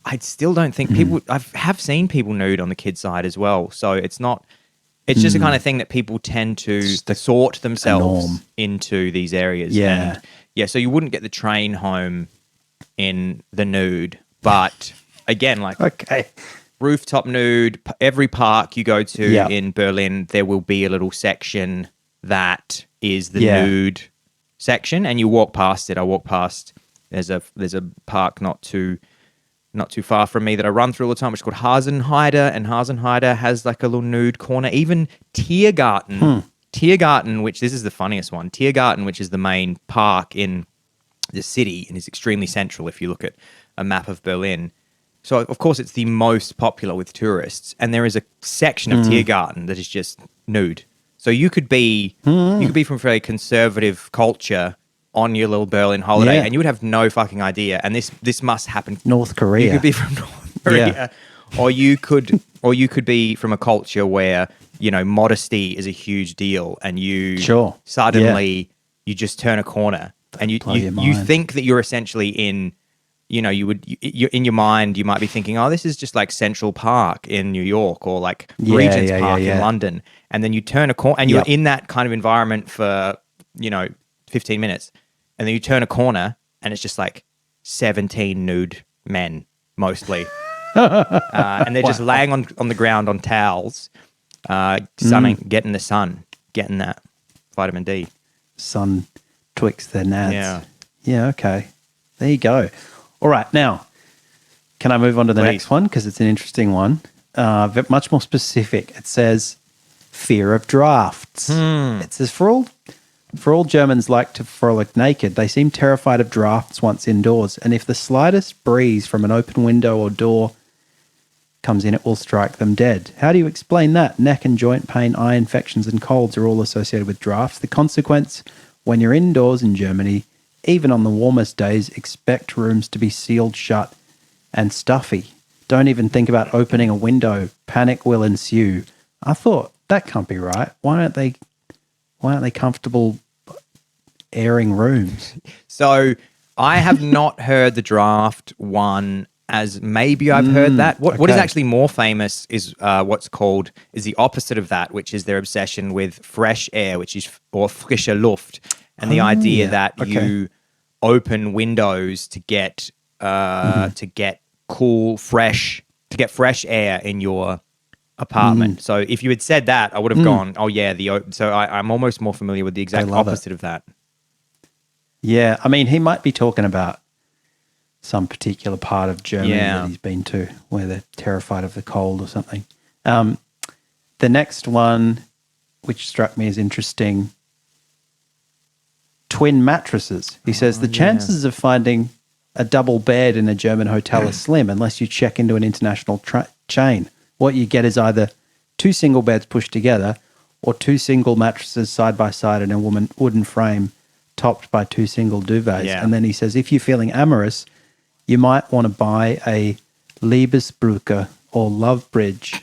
I still don't think I have seen people nude on the kids side as well. So it's just the kind of thing that people tend to sort themselves into these areas. Yeah. And so you wouldn't get the train home in the nude, but again, rooftop nude, every park you go to in Berlin, there will be a little section that is the nude section, and you walk past it. I walk past. There's a park not too far from me that I run through all the time, which is called Hasenheide, and Hasenheide has like a little nude corner. Even Tiergarten, which this is the funniest one. Tiergarten, which is the main park in the city and is extremely central if you look at a map of Berlin. So of course it's the most popular with tourists, and there is a section of Tiergarten that is just nude. So you could be from a very conservative culture on your little Berlin holiday, and you would have no fucking idea. And this must happen. North Korea. You could be from North Korea, or you could be from a culture where modesty is a huge deal, and you suddenly you just turn a corner, and you think that you're essentially in. You're in your mind, you might be thinking, oh, this is just like Central Park in New York or like Regent's Park in London. And then you turn a corner and you're in that kind of environment for, 15 minutes. And then you turn a corner and it's just like 17 nude men, mostly. And they're just laying on the ground on towels, getting the sun, getting that vitamin D. sun twixt their nads. Yeah. Yeah, okay. There you go. All right, now, can I move on to the Please. next one? Because it's an interesting one. Much more specific. It says fear of drafts. It says for all Germans like to frolic naked, they seem terrified of drafts once indoors. And if the slightest breeze from an open window or door comes in, it will strike them dead. How do you explain that? Neck and joint pain, eye infections, and colds are all associated with drafts. The consequence, when you're indoors in Germany, even on the warmest days, expect rooms to be sealed shut and stuffy. Don't even think about opening a window. Panic will ensue. I thought, that can't be right. Why aren't they comfortable airing rooms? So I have not heard the draft one, as maybe I've heard that. What is okay. actually more famous is is the opposite of that, which is their obsession with fresh air, or frische Luft, and the idea that you open windows to get cool, fresh air in your apartment. So if you had said that, I would have gone, oh yeah, so I'm almost more familiar with the exact opposite of that. Yeah, I mean, he might be talking about some particular part of Germany that he's been to where they're terrified of the cold or something. The next one, which struck me as interesting, twin mattresses. He says the chances of finding a double bed in a German hotel are slim unless you check into an international chain. What you get is either two single beds pushed together or two single mattresses side by side in a wooden frame topped by two single duvets. Yeah. And then he says, if you're feeling amorous, you might want to buy a Liebesbrücke or love bridge,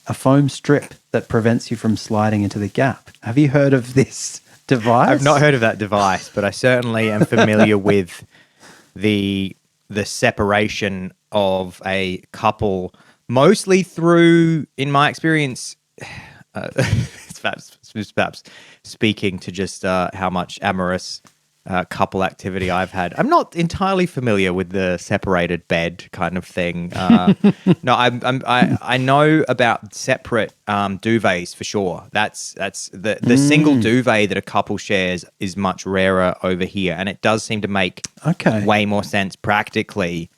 a foam strip that prevents you from sliding into the gap. Have you heard of this device? I've not heard of that device, but I certainly am familiar with the separation of a couple, mostly through, in my experience, it's perhaps speaking to just how much amorous couple activity I've had. I'm not entirely familiar with the separated bed kind of thing. No, I know about separate duvets for sure. That's the single duvet that a couple shares is much rarer over here, and it does seem to make way more sense practically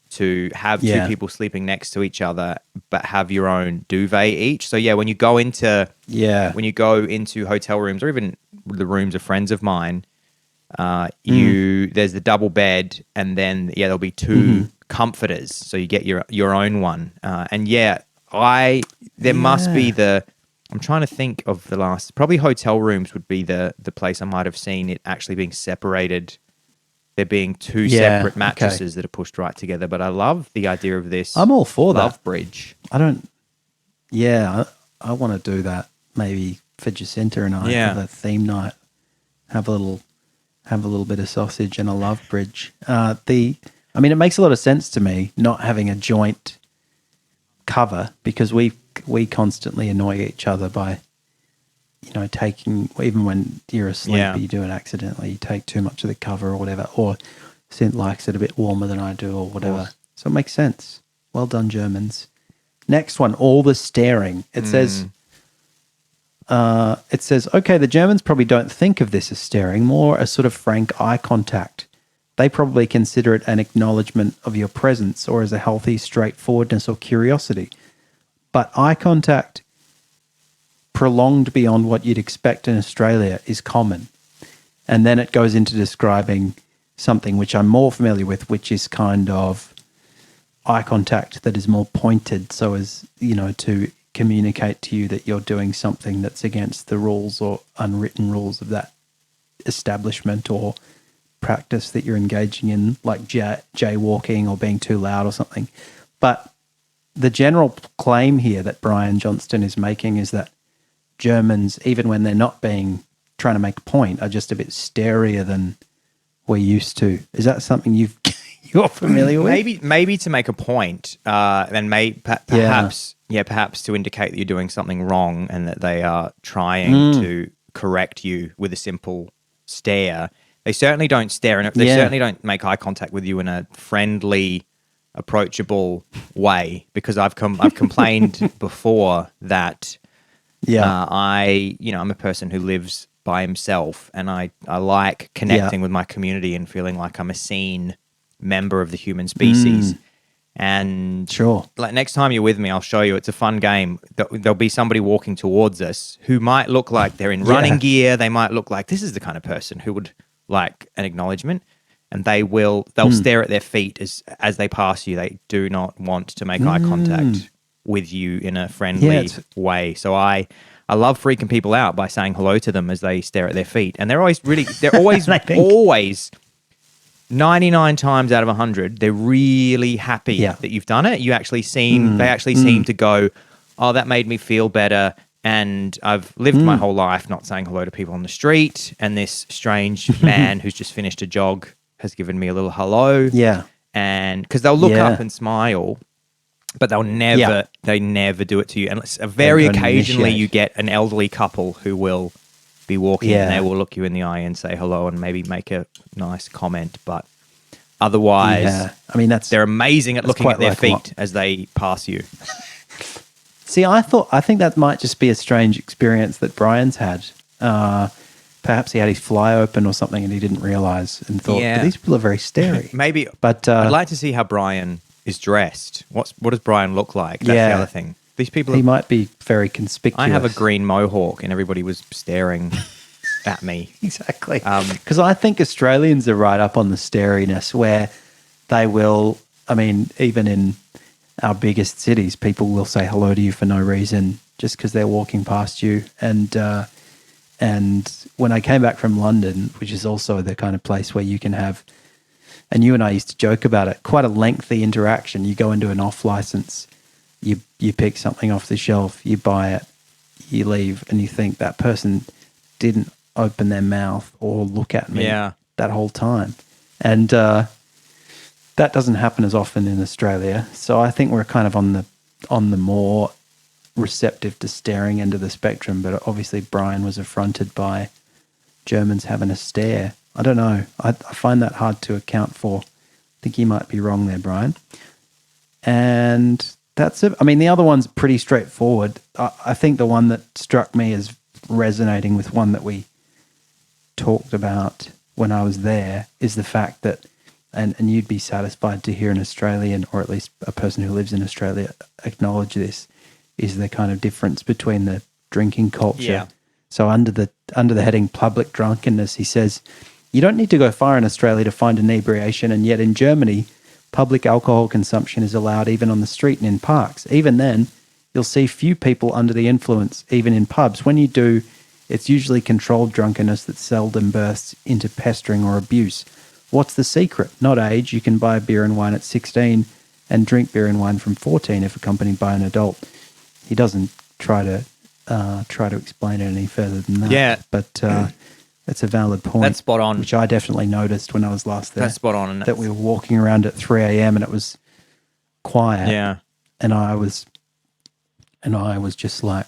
to have two people sleeping next to each other, but have your own duvet each. So yeah, when you go into hotel rooms or even the rooms of friends of mine, there's the double bed, and then there'll be two comforters, so you get your own one. And must be I'm trying to think of the last, probably hotel rooms would be the place I might have seen it actually being separated. There being two separate mattresses that are pushed right together. But I love the idea of this. I'm all for that. Love bridge. I want to do that maybe for Jacinta and I have a theme night. Have a little bit of sausage and a love bridge. It makes a lot of sense to me not having a joint cover, because we constantly annoy each other by, taking, even when you're asleep, you do it accidentally, you take too much of the cover or whatever, or Cint likes it a bit warmer than I do or whatever. So it makes sense. Well done, Germans. Next one, all the staring. It says, okay, the Germans probably don't think of this as staring, more a sort of frank eye contact. They probably consider it an acknowledgement of your presence or as a healthy straightforwardness or curiosity. But eye contact prolonged beyond what you'd expect in Australia is common. And then it goes into describing something which I'm more familiar with, which is kind of eye contact that is more pointed, so as, to communicate to you that you're doing something that's against the rules or unwritten rules of that establishment or practice that you're engaging in, like jaywalking or being too loud or something. But the general claim here that Brian Johnston is making is that Germans, even when they're not trying to make a point, are just a bit starier than we're used to. Is that something you're familiar with? Maybe to make a point, and perhaps to indicate that you're doing something wrong and that they are trying to correct you with a simple stare. They certainly don't stare, and they certainly don't make eye contact with you in a friendly, approachable way. Because I've complained before that I'm a person who lives by himself, and I like connecting with my community and feeling like I'm a seen member of the human species. And Sure. like next time you're with me, I'll show you. It's a fun game. There'll be somebody walking towards us who might look like they're in running gear. They might look like this is the kind of person who would like an acknowledgement, and they'll stare at their feet as they pass you. They do not want to make eye contact with you in a friendly way. So I love freaking people out by saying hello to them as they stare at their feet. And they're always always 99 times out of 100, they're really happy that you've done it. They actually seem to go, oh, that made me feel better. And I've lived my whole life not saying hello to people on the street. And this strange man who's just finished a jog has given me a little hello. Yeah. And because they'll look up and smile, but they never do it to you. And very occasionally you get an elderly couple who will be walking and they will look you in the eye and say hello and maybe make a nice comment. But otherwise, I mean, they're amazing at looking at their feet as they pass you. See, I think that might just be a strange experience that Brian's had. Perhaps he had his fly open or something and he didn't realize and thought, these people are very starey. Maybe. But I'd like to see how Brian is dressed. What does Brian look like? That's the other thing. These people. He might be very conspicuous. I have a green mohawk and everybody was staring at me. Exactly. Because I think Australians are right up on the stariness where they will, I mean, even in our biggest cities, people will say hello to you for no reason just because they're walking past you. And when I came back from London, which is also the kind of place where you can have, and you and I used to joke about it, quite a lengthy interaction. You go into an off license, you pick something off the shelf, you buy it, you leave, and you think that person didn't open their mouth or look at me that whole time. And that doesn't happen as often in Australia. So I think we're kind of on the more receptive to staring end of the spectrum. But obviously Brian was affronted by Germans having a stare. I don't know. I find that hard to account for. I think you might be wrong there, Brian. And that's it. I mean, the other one's pretty straightforward. I think the one that struck me as resonating with one that we talked about when I was there is the fact that, and you'd be satisfied to hear an Australian, or at least a person who lives in Australia, acknowledge this, is the kind of difference between the drinking culture. Yeah. So under the heading public drunkenness, he says, you don't need to go far in Australia to find inebriation, and yet in Germany, public alcohol consumption is allowed even on the street and in parks. Even then, you'll see few people under the influence, even in pubs. When you do, it's usually controlled drunkenness that seldom bursts into pestering or abuse. What's the secret? Not age. You can buy beer and wine at 16 and drink beer and wine from 14 if accompanied by an adult. He doesn't try to explain it any further than that. Yeah. But that's a valid point. That's spot on. Which I definitely noticed when I was last there. That's spot on. That we were walking around at 3 a.m. and it was quiet. Yeah. And I was just like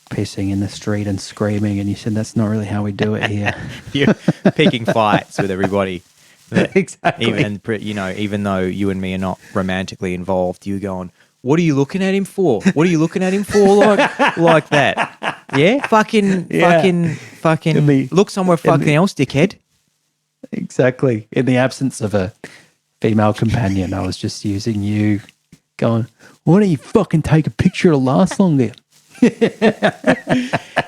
pissing in the street and screaming. And you said, that's not really how we do it here. You're picking fights with everybody. Exactly. Even though you and me are not romantically involved, you're going, what are you looking at him for? What are you looking at him for like that? Yeah? Fucking look somewhere else, dickhead. Exactly. In the absence of a female companion, I was just using you going, why don't you fucking take a picture of the last long there?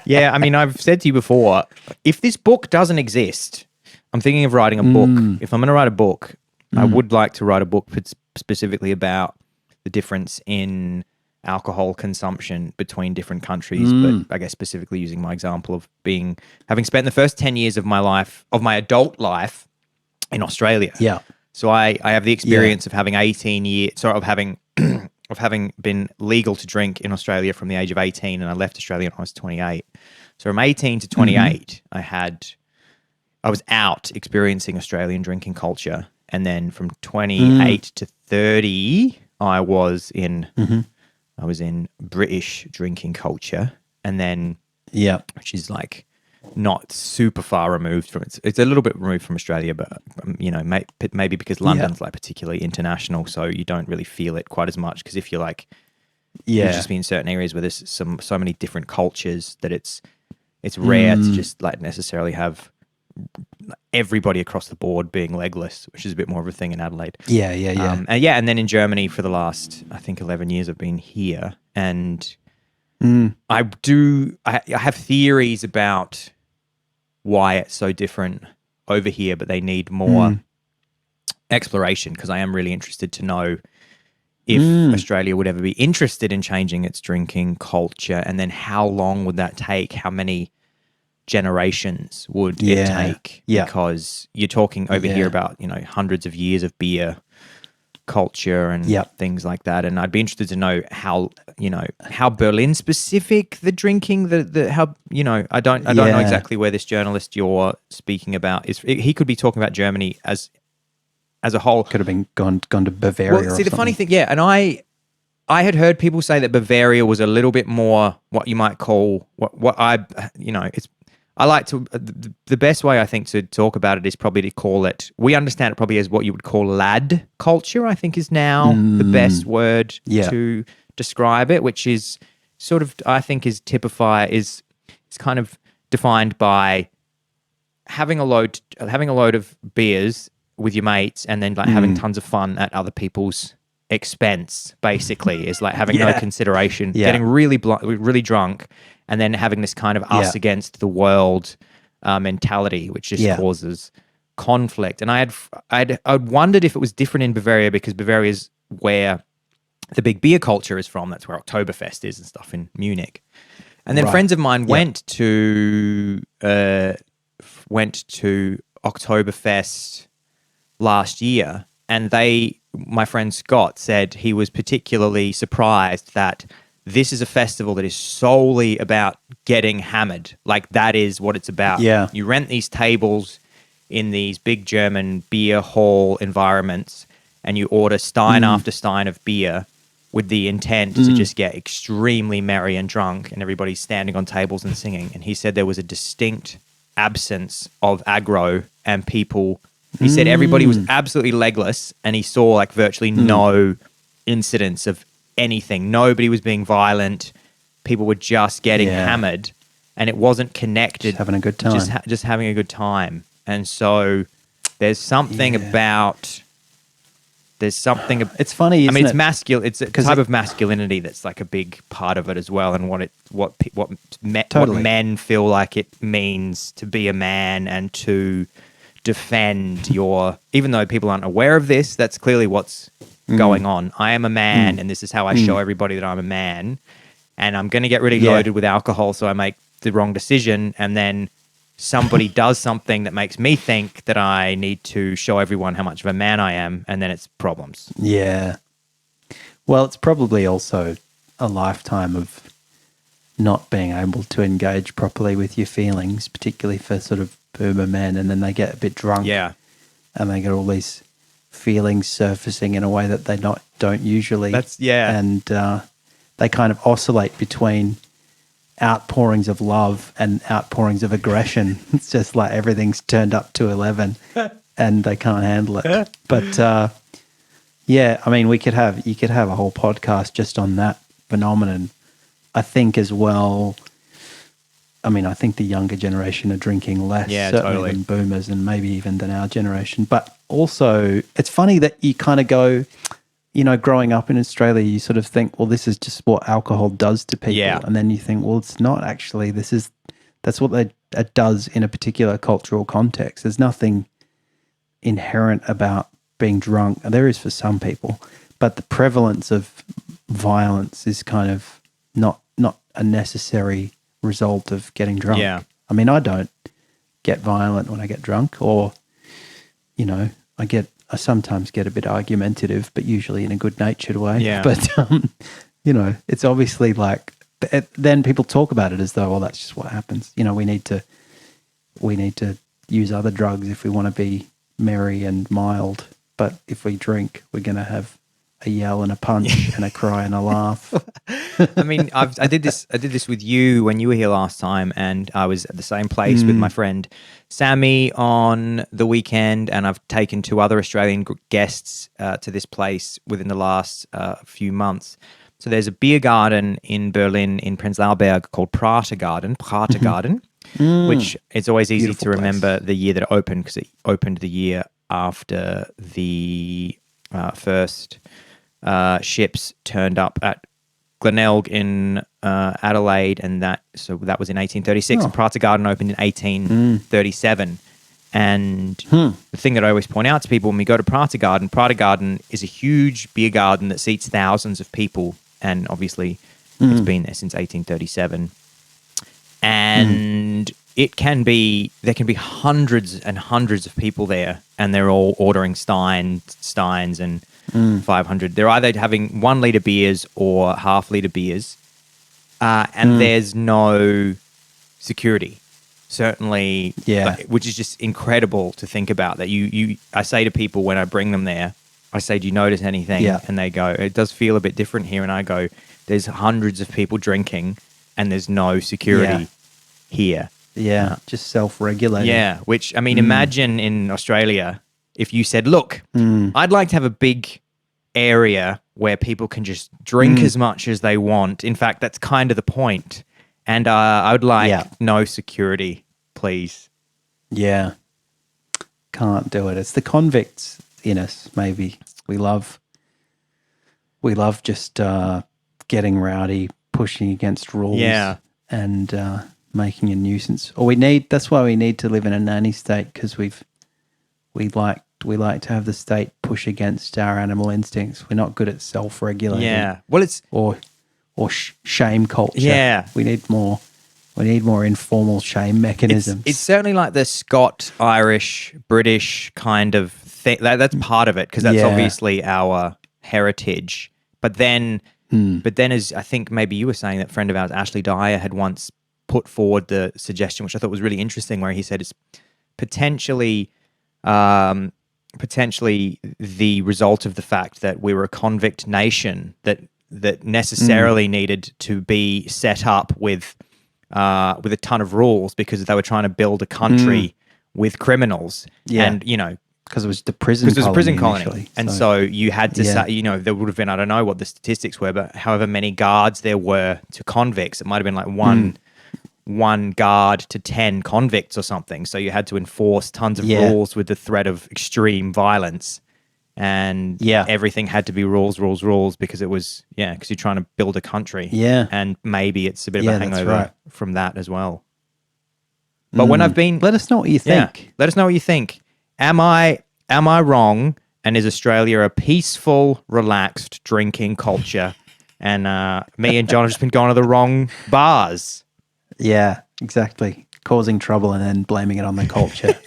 Yeah, I mean, I've said to you before, if this book doesn't exist, I'm thinking of writing a book. If I'm going to write a book, I would like to write a book specifically about the difference in alcohol consumption between different countries, but I guess specifically using my example of having spent the first 10 years of my adult life in Australia. Yeah. So I have the experience of having 18 years, of having been legal to drink in Australia from the age of 18, and I left Australia when I was 28. So from 18 to 28, I was out experiencing Australian drinking culture, and then from 28 to 30, I was in British drinking culture, and then which is like not super far removed from it. It's a little bit removed from Australia, but maybe because London's like particularly international, so you don't really feel it quite as much. Because if you're like, you just be in certain areas where there's so many different cultures that it's it's rare to just like necessarily have everybody across the board being legless, which is a bit more of a thing in Adelaide. Yeah. And then in Germany for the last, I think, 11 years I've been here, and I have theories about why it's so different over here, but they need more exploration, because I am really interested to know if Australia would ever be interested in changing its drinking culture, and then how long would that take? How many generations would it take? Because you're talking over here about, hundreds of years of beer culture and things like that. And I'd be interested to know how Berlin specific the drinking, how, I don't know exactly where this journalist you're speaking about is. He could be talking about Germany as a whole. Could have been gone to Bavaria. Well, see, the funny thing, and I had heard people say that Bavaria was a little bit more what you might call I like to, the best way I think to talk about it is probably to call it, we understand it probably as what you would call lad culture, I think is now the best word to describe it, which is sort of, I think is kind of defined by having a load of beers with your mates and then like having tons of fun at other people's expense, basically, is like having no consideration, getting really drunk, and then having this kind of us against the world mentality, which just causes conflict. And I'd wondered if it was different in Bavaria, because Bavaria is where the big beer culture is from. That's where Oktoberfest is and stuff in Munich. And then friends of mine went to Oktoberfest last year, and my friend Scott said he was particularly surprised that this is a festival that is solely about getting hammered. Like, that is what it's about. Yeah. You rent these tables in these big German beer hall environments, and you order stein after stein of beer with the intent to just get extremely merry and drunk, and everybody's standing on tables and singing. And he said there was a distinct absence of aggro and people. He said everybody was absolutely legless, and he saw like virtually no incidents of anything. Nobody was being violent. People were just getting hammered, and it wasn't connected. Just having a good time. Just having a good time. And so there's something about... It's funny, isn't it's masculine. It's a type of masculinity that's like a big part of it as well, and what men feel like it means to be a man and to defend even though people aren't aware of this, that's clearly what's going on. I am a man, and this is how I show everybody that I'm a man, and I'm going to get really loaded with alcohol, so I make the wrong decision, and then somebody does something that makes me think that I need to show everyone how much of a man I am, and then it's problems. Yeah. Well, it's probably also a lifetime of not being able to engage properly with your feelings, particularly for sort of boomer men, and then they get a bit drunk. Yeah. And they get all these feelings surfacing in a way that they don't usually. And they kind of oscillate between outpourings of love and outpourings of aggression. It's just like everything's turned up to 11 and they can't handle it. But I mean, you could have a whole podcast just on that phenomenon. I think as well, I mean, I think the younger generation are drinking less, certainly than boomers, and maybe even than our generation. But also, it's funny that you kind of go, growing up in Australia, you sort of think, well, this is just what alcohol does to people. Yeah. And then you think, well, it's not actually. That's what it does in a particular cultural context. There's nothing inherent about being drunk. There is for some people, but the prevalence of violence is kind of not a necessary result of getting drunk. Yeah. I mean, I don't get violent when I get drunk, or, I sometimes get a bit argumentative, but usually in a good-natured way. Yeah. But, it's obviously like, then people talk about it as though, well, that's just what happens. We need to use other drugs if we want to be merry and mild. But if we drink, we're going to have a yell and a punch and a cry and a laugh. I mean, I did this with you when you were here last time, and I was at the same place with my friend Sammy on the weekend, and I've taken 2 other Australian guests to this place within the last few months. So there's a beer garden in Berlin in Prenzlauer Berg called Prater Garden, which it's always easy Beautiful to remember place. the year that it opened because it opened the year after the first ships turned up at Glenelg in Adelaide, and that was in 1836, and Pratergarden opened in 1837. And the thing that I always point out to people when we go to Pratergarden is a huge beer garden that seats thousands of people, and obviously it's been there since 1837. And there can be hundreds and hundreds of people there, and they're all ordering Steins and 500. They're either having 1 litre beers or half-litre beers, and there's no security. Certainly, which is just incredible to think about. That I say to people when I bring them there, I say, "Do you notice anything?" Yeah. And they go, "It does feel a bit different here." And I go, "There's hundreds of people drinking, and there's no security here." Yeah, just self-regulating. Yeah, which, I mean, imagine in Australia if you said, "Look, I'd like to have a big area where people can just drink as much as they want. In fact, that's kind of the point. And I would like no security, please." Yeah. Can't do it. It's the convicts in us, maybe. We love just getting rowdy, pushing against rules, and making a nuisance. Or that's why we need to live in a nanny state, because we like to have the state push against our animal instincts. We're not good at self-regulating. Yeah. Well, it's or shame culture. Yeah. We need more informal shame mechanisms. It's certainly like the Scot-Irish, British kind of thing. That's part of it, because that's obviously our heritage. But then as I think maybe you were saying, that friend of ours, Ashley Dyer, had once put forward the suggestion, which I thought was really interesting, where he said it's potentially the result of the fact that we were a convict nation that necessarily needed to be set up with a ton of rules, because they were trying to build a country with criminals. And, because it was the prison colony. Initially, and so you had to say, there would have been, I don't know what the statistics were, but however many guards there were to convicts, it might have been like one guard to 10 convicts or something. So you had to enforce tons of rules with the threat of extreme violence. And everything had to be rules, because it was, because you're trying to build a country. Yeah. And maybe it's a bit of a hangover from that as well. But when I've been... Let us know what you think. Yeah, let us know what you think. Am I wrong? And is Australia a peaceful, relaxed drinking culture? And me and John have just been going to the wrong bars. Yeah, exactly. Causing trouble and then blaming it on the culture.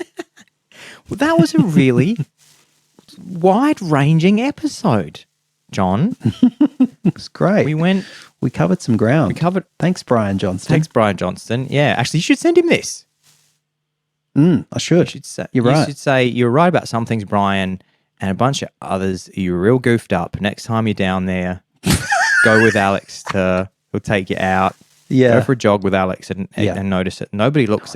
Well, that was a really... wide-ranging episode, John. It was great. We covered some ground. Thanks, Brian Johnston. Yeah, actually, you should send him this. I should. You're right. You should say, "You're right about some things, Brian, and a bunch of others. You're real goofed up. Next time you're down there, go with Alex. He'll take you out. Yeah. Go for a jog with Alex and notice it. Nobody looks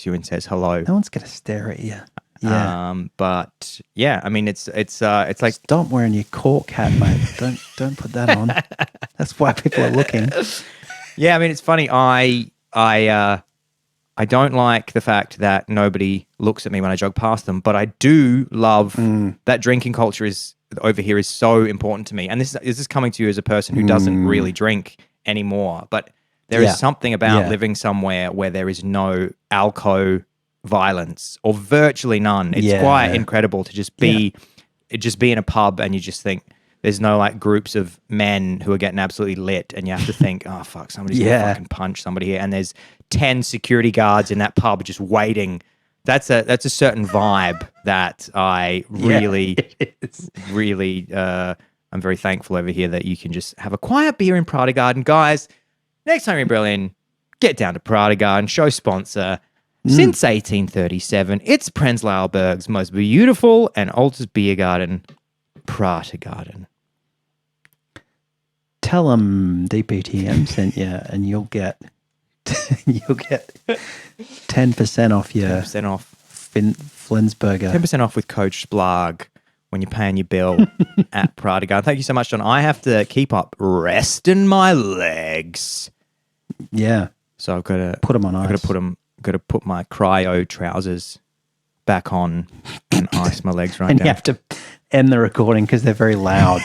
you and says hello. No one's going to stare at you. Yeah. But yeah, I mean, it's like, stop wearing your cork hat, mate. Don't put that on. That's why people are looking. Yeah, I mean, it's funny. I don't like the fact that nobody looks at me when I jog past them, but I do love that drinking culture over here is so important to me. And this is coming to you as a person who doesn't really drink anymore, but there is something about living somewhere where there is no alco violence, or virtually none. It's quite incredible to just be in a pub, and you just think there's no like groups of men who are getting absolutely lit, and you have to think, oh fuck, somebody's gonna fucking punch somebody here, and there's 10 security guards in that pub just waiting. That's a certain vibe that I really I'm very thankful over here that you can just have a quiet beer in Pratergarden. Guys, next time you're in Berlin, get down to Pratergarden, show sponsor. Since 1837, it's Prenzlauer Berg's most beautiful and oldest beer garden, Pratergarden. Tell them DPTM sent you, and you'll get 10% off your 10% off Flensburger. 10% off with Coach Splag when you're paying your bill at Pratergarden. Thank you so much, John. I have to keep up resting my legs. Yeah. So I've got to Put them on ice. Got to put my cryo trousers back on and ice my legs right And down. you have to end the recording because they're very loud.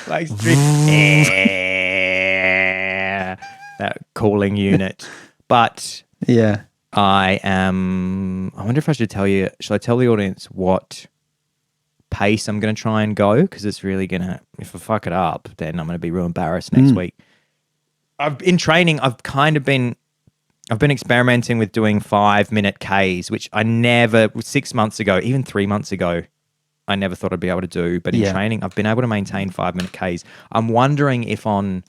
Like that cooling unit. But Yeah. I wonder if I should tell you, should I tell the audience what pace I'm going to try and go? Because it's really going to, if I fuck it up, then I'm going to be real embarrassed next week. In training, I've been experimenting with doing 5-minute Ks, which I never, 6 months ago, even 3 months ago, I never thought I'd be able to do. But in training, I've been able to maintain 5-minute Ks. I'm wondering if on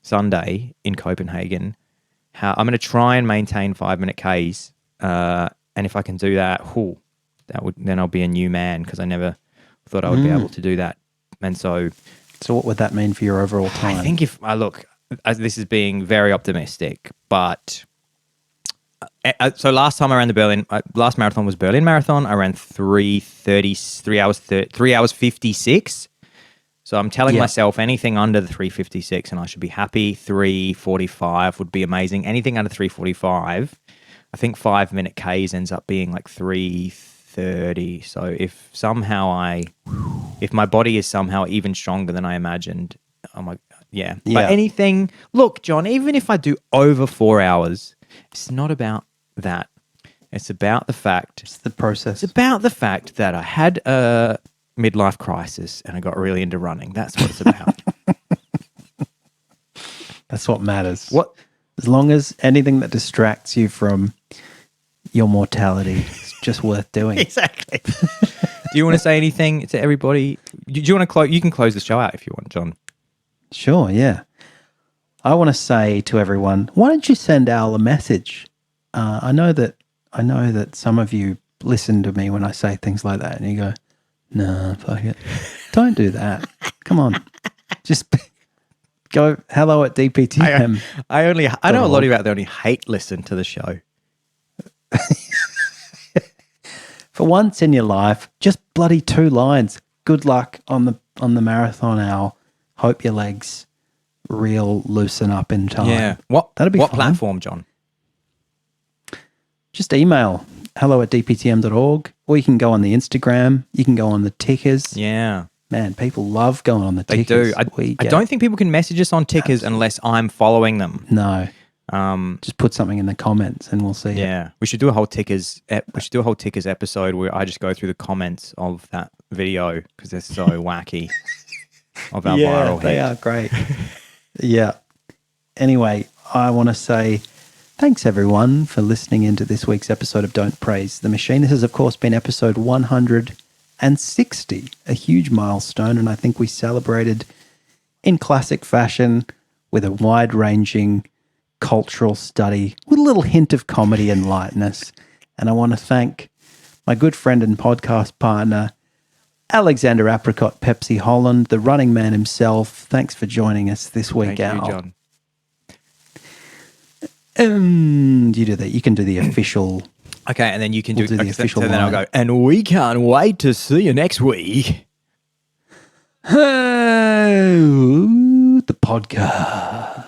Sunday in Copenhagen, how I'm going to try and maintain 5-minute Ks. And if I can do that, then I'll be a new man, because I never thought I would be able to do that. And so what would that mean for your overall time? I think if I look, this is being very optimistic, but so last time I ran the last marathon was Berlin Marathon. I ran 3 hours 56. So I'm telling myself anything under the 3:56 and I should be happy. 3:45 would be amazing. Anything under 3:45, I think 5-minute Ks ends up being like 3:30. So if my body is somehow even stronger than I imagined, I'm like, yeah. But anything, look, John, even if I do over 4 hours, it's not about that. It's about the fact. It's the process. It's about the fact that I had a midlife crisis and I got really into running. That's what it's about. That's what matters. As long as anything that distracts you from your mortality is just worth doing. Exactly. Do you want to say anything to everybody? Do you want to close? You can close the show out if you want, John. Sure, yeah. I want to say to everyone, why don't you send Al a message? I know that some of you listen to me when I say things like that and you go, nah, fuck it. Don't do that. Come on. Just go hello at DPTM. I know a lot of you out there only hate listen to the show. For once in your life, just bloody 2 lines. Good luck on the marathon, Al. Hope your legs real loosen up in time. Yeah. That'd be what fun. platform, John? Just email hello@dptm.org, or you can go on the Instagram. You can go on the tickers. Yeah. Man, people love going on the They tickers. do. I don't think people can message us on tickers unless I'm following them. No. Just put something in the comments and we'll see it. Yeah. We should do a whole tickers episode where I just go through the comments of that video because they're so wacky. Of our viral hit. They are great. Yeah. Anyway, I want to say thanks everyone for listening into this week's episode of Don't Praise the Machine. This has, of course, been episode 160, a huge milestone, and I think we celebrated in classic fashion with a wide-ranging cultural study with a little hint of comedy and lightness. And I want to thank my good friend and podcast partner, Alexander Apricot Pepsi Holland, the running man himself. Thanks for joining us this week, Al. Thank you, John. You do that. You can do the official. Okay, and then you can do the official so then I'll line. go, and we can't wait to see you next week. The podcast.